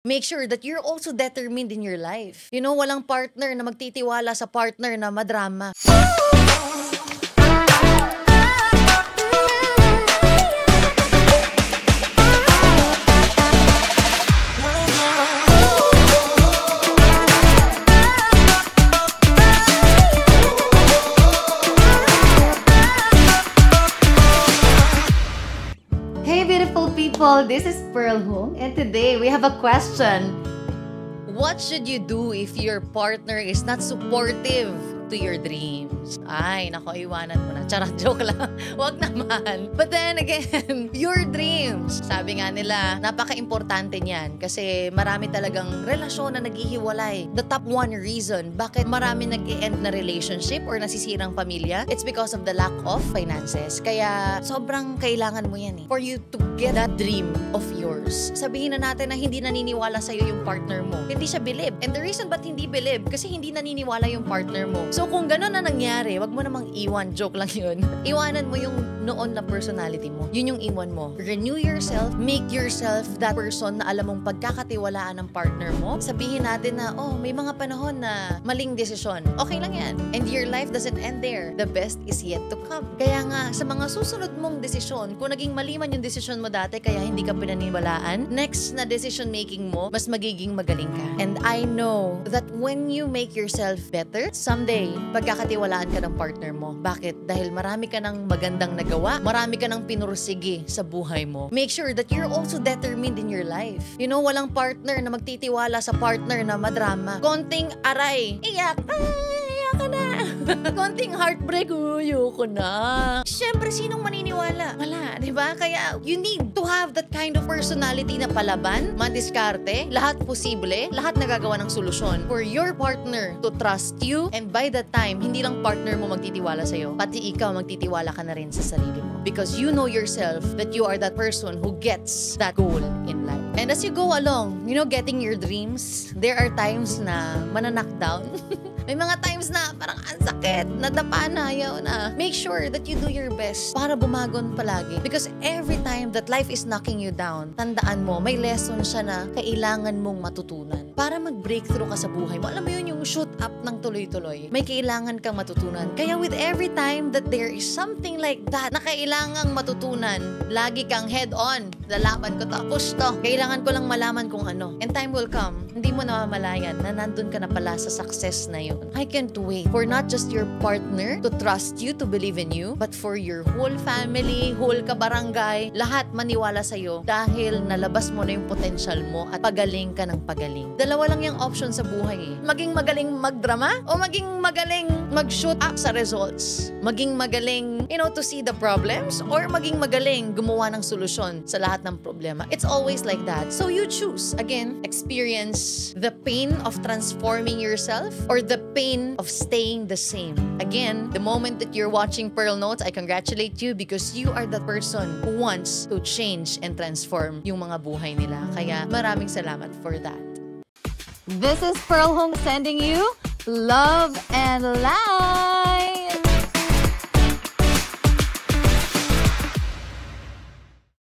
Make sure that you're also determined in your life. You know, walang partner na magtitiwala sa partner na madrama. Hey beautiful people, this is Pearl Hong and today we have a question. What should you do if your partner is not supportive to your dreams? Ay, nako, iwanan mo na. Charot, joke lang. Wag naman. But then again, your dreams. Sabi nga nila, napaka-importante niyan kasi marami talagang relasyon na naghihiwalay. The top one reason bakit marami nag-e-end na relationship or nasisirang pamilya, it's because of the lack of finances. Kaya sobrang kailangan mo yan for you to get that dream of yours. Sabihin na natin na hindi naniniwala sa'yo yung partner mo. Hindi siya believe. And the reason ba't hindi believe, kasi hindi naniniwala yung partner mo. So kung gano'n na nangyari, wag mo namang iwan. Joke lang yun. Iwanan mo yung noon na personality mo. Yun yung iwan mo. Renew yourself. Make yourself that person na alam mong pagkakatiwalaan ng partner mo. Sabihin natin na, oh, may mga panahon na maling desisyon. Okay lang yan. And your life doesn't end there. The best is yet to come. Kaya nga, sa mga susunod mong desisyon, kung naging mali man yung desisyon mo dati, kaya hindi ka pinaniwalaan, next na decision making mo, mas magiging magaling ka. And I know that when you make yourself better, someday, pagkakatiwalaan ka ng partner mo. Bakit? Dahil marami ka ng magandang nagawa, marami ka ng pinursige sa buhay mo. Make sure that you're also determined in your life. You know, walang partner na magtitiwala sa partner na madrama. Konting aray, iyak, iyak ka na. Konting heartbreak, uyoko na. Siyempre, sinong maniniwala? Wala, di ba? Kaya, you need to have that kind of personality na palaban, madiskarte, lahat posible, lahat nagagawa ng solusyon for your partner to trust you. And by that time, hindi lang partner mo magtitiwala sa'yo, pati ikaw magtitiwala ka na rin sa sarili mo. Because you know yourself that you are that person who gets that goal in life. And as you go along, you know, getting your dreams, there are times na mananak down. May mga times na parang ang sakit, nadapa na, ayaw na. Make sure that you do your best para bumagon palagi. Because every time that life is knocking you down, tandaan mo, may lesson siya na kailangan mong matutunan. Para mag-breakthrough ka sa buhay mo, alam mo yun yung shoot up ng tuloy-tuloy. May kailangan kang matutunan. Kaya with every time that there is something like that na kailangang matutunan, lagi kang head on. Lalaban ko to, push to. Kailangan ko lang malaman kung ano. And time will come, hindi mo namamalayan na nandun ka na pala sa success na yun. I can't wait for not just your partner to trust you, to believe in you, but for your whole family, whole kabarangay, lahat maniwala sa'yo dahil nalabas mo na yung potential mo at pagaling ka ng pagaling. Dalawa lang yung option sa buhay Maging magaling magdrama o maging magaling mag-shoot up sa results. Maging magaling, you know, to see the problems or maging magaling gumawa ng solusyon sa lahat ng problema. It's always like that. So you choose. Again, experience the pain of transforming yourself or the pain of staying the same. Again, the moment that you're watching Pearl Notes, I congratulate you because you are the person who wants to change and transform yung mga buhay nila. Kaya maraming salamat for that. This is Pearl Hong sending you love and light.